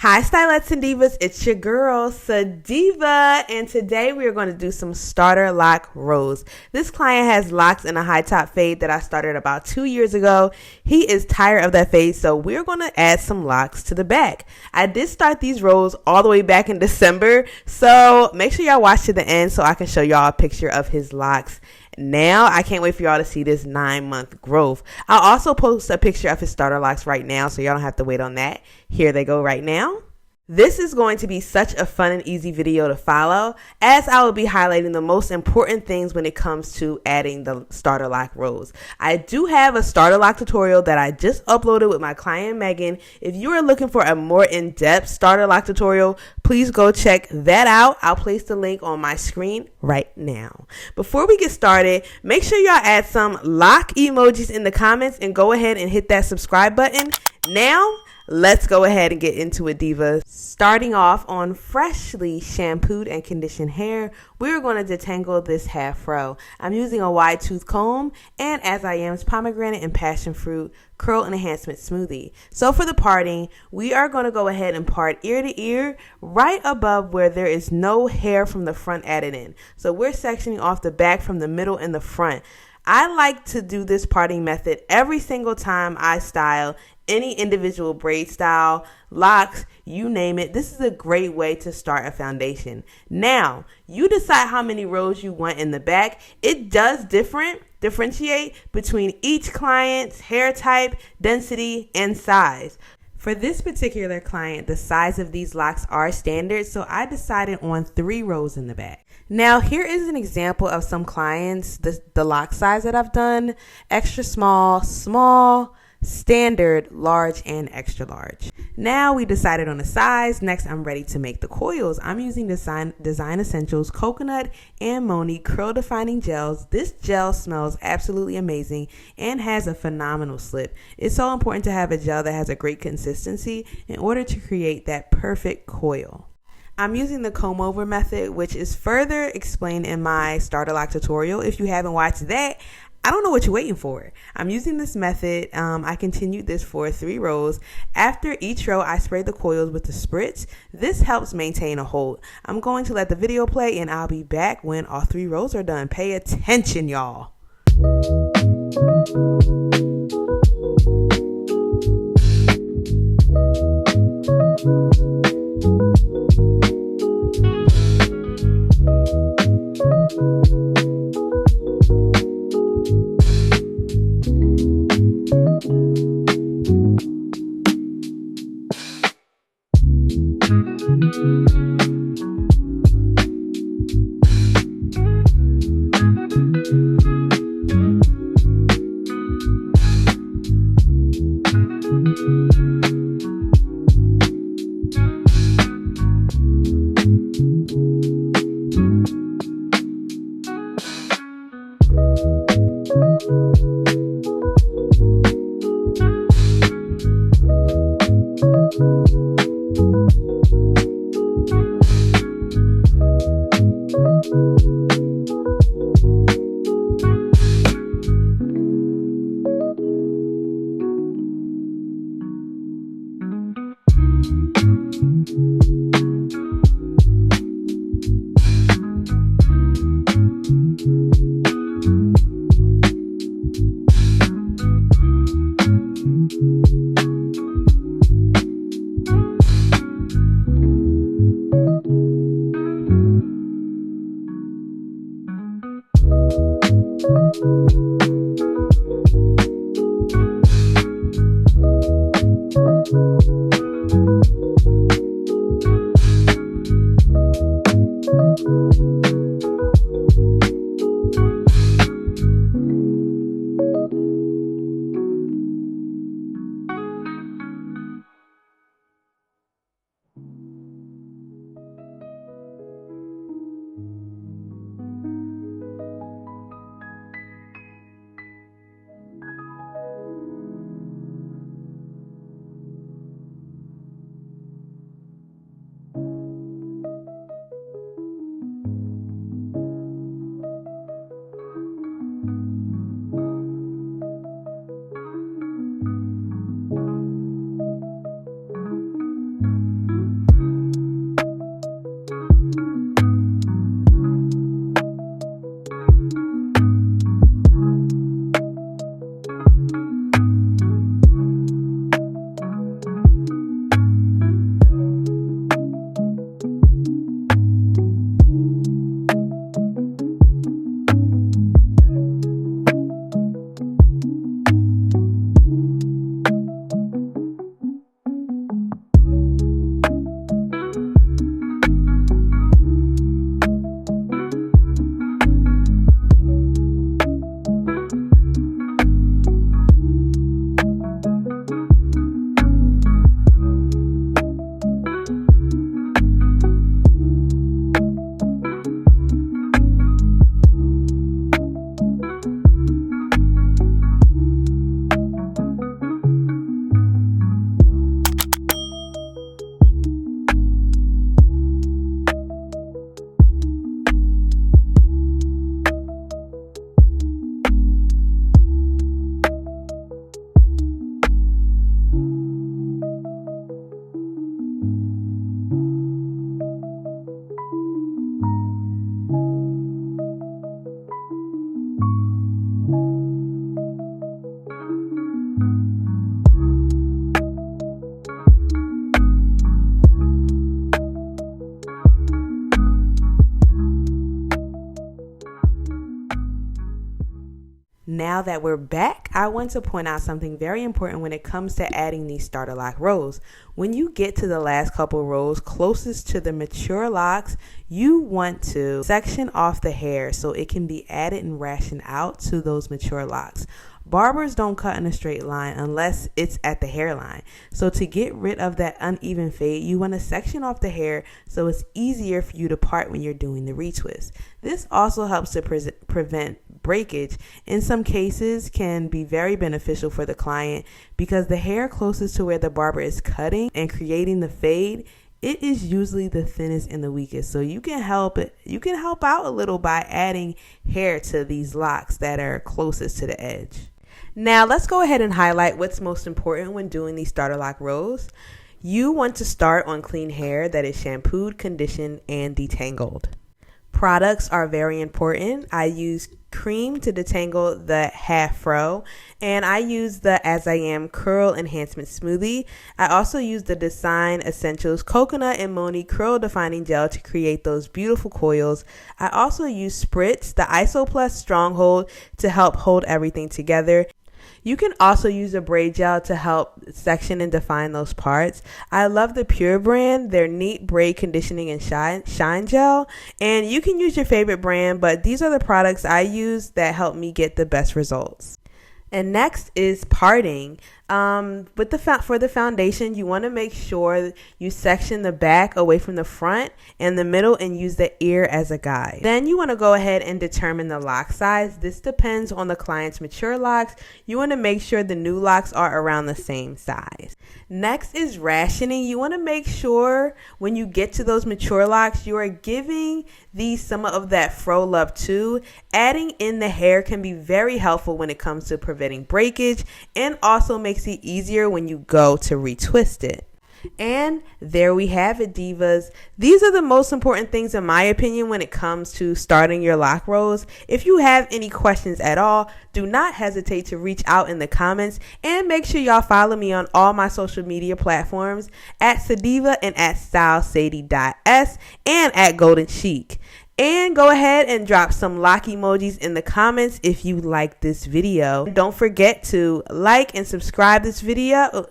Hi stylettes and divas, it's your girl Sadiva, and today we are going to do some starter lock rows. This client has locks in a high top fade that I started about 2 years ago. He is tired of that fade, so we're going to add some locks to the back. I did start these rows all the way back in December, so make sure y'all watch to the end so I can show y'all a picture of his locks. Now, I can't wait for y'all to see this 9-month growth. I'll also post a picture of his starter locks right now, so y'all don't have to wait on that. Here they go right now. This is going to be such a fun and easy video to follow, as I will be highlighting the most important things when it comes to adding the starter lock rows. I do have a starter lock tutorial that I just uploaded with my client Megan. If you are looking for a more in-depth starter lock tutorial, please go check that out. I'll place the link on my screen right now. Before we get started, make sure y'all add some lock emojis in the comments and go ahead and hit that subscribe button. Now, let's go ahead and get into it, divas. Starting off on freshly shampooed and conditioned hair, we're going to detangle this half row. I'm using a wide tooth comb and As I Am's pomegranate and passion fruit curl and enhancement smoothie. So for the parting, we are going to go ahead and part ear to ear right above where there is no hair from the front added in. So we're sectioning off the back from the middle and the front. I like to do this parting method every single time I style any individual braid style, locks, you name it. This is a great way to start a foundation. Now, you decide how many rows you want in the back. It does differentiate between each client's hair type, density, and size. For this particular client, the size of these locks are standard, so I decided on 3 rows in the back. Now, here is an example of some clients, the lock size that I've done: extra small, small, standard, large, and extra large. Now we decided on the size. Next, I'm ready to make the coils. I'm using Design Essentials Coconut and Moni Curl Defining Gels. This gel smells absolutely amazing and has a phenomenal slip. It's so important to have a gel that has a great consistency in order to create that perfect coil. I'm using the comb over method, which is further explained in my starter lock tutorial. If you haven't watched that, I don't know what you're waiting for. I'm using this method. I continued this for 3 rows. After each row, I spray the coils with the spritz. This helps maintain a hold. I'm going to let the video play and I'll be back when all 3 rows are done. Pay attention, y'all. Now that we're back, I want to point out something very important when it comes to adding these starter lock rows. When you get to the last couple rows closest to the mature locks, you want to section off the hair so it can be added and rationed out to those mature locks. Barbers don't cut in a straight line unless it's at the hairline. So to get rid of that uneven fade, you want to section off the hair so it's easier for you to part when you're doing the retwist. This also helps to prevent breakage. In some cases can be very beneficial for the client because the hair closest to where the barber is cutting and creating the fade, it is usually the thinnest and the weakest. So you can help out a little by adding hair to these locks that are closest to the edge. Now let's go ahead and highlight what's most important when doing these starter lock rows. You want to start on clean hair that is shampooed, conditioned, and detangled. Products are very important. I use cream to detangle the half fro, and I use the As I Am Curl Enhancement Smoothie. I also use the Design Essentials Coconut and Moni Curl Defining Gel to create those beautiful coils. I also use Spritz, the Iso Plus Stronghold, to help hold everything together. You can also use a braid gel to help section and define those parts. I love the Pure brand, their Neat Braid Conditioning and Shine Gel. And you can use your favorite brand, but these are the products I use that help me get the best results. And next is parting. For the foundation, you want to make sure you section the back away from the front and the middle and use the ear as a guide. Then you want to go ahead and determine the lock size. This depends on the client's mature locks. You want to make sure the new locks are around the same size. Next is rationing. You want to make sure when you get to those mature locks, you are giving these some of that fro love too. Adding in the hair can be very helpful when it comes to preventing breakage and also makes it easier when you go to retwist it. And there we have it, divas. These are the most important things in my opinion when it comes to starting your lock rows. If you have any questions at all, do not hesitate to reach out in the comments, and make sure y'all follow me on all my social media platforms at Sadiva and at StyleSadie.s and at Golden Chic. And go ahead and drop some lock emojis in the comments if you like this video. Don't forget to like and subscribe this video.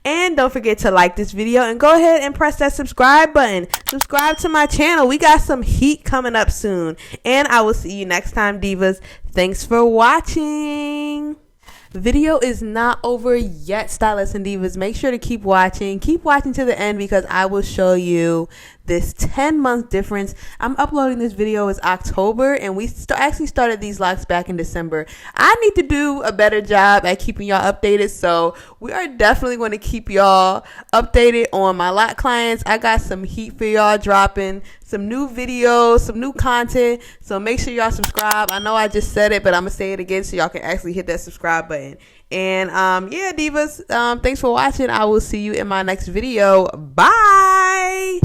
And don't forget to like this video and go ahead and press that subscribe button. Subscribe to my channel. We got some heat coming up soon. And I will see you next time, divas. Thanks for watching. The video is not over yet, stylists and divas. Make sure to keep watching. Keep watching to the end because I will show you this 10-month difference. I'm uploading this video is October, and we actually started these locks back in December. I need to do a better job at keeping y'all updated, so we are definitely going to keep y'all updated on my lock clients. I got some heat for y'all dropping, some new videos, some new content, so make sure y'all subscribe. I know I just said it, but I'm gonna say it again so y'all can actually hit that subscribe button. And yeah, divas, thanks for watching. I will see you in my next video. Bye.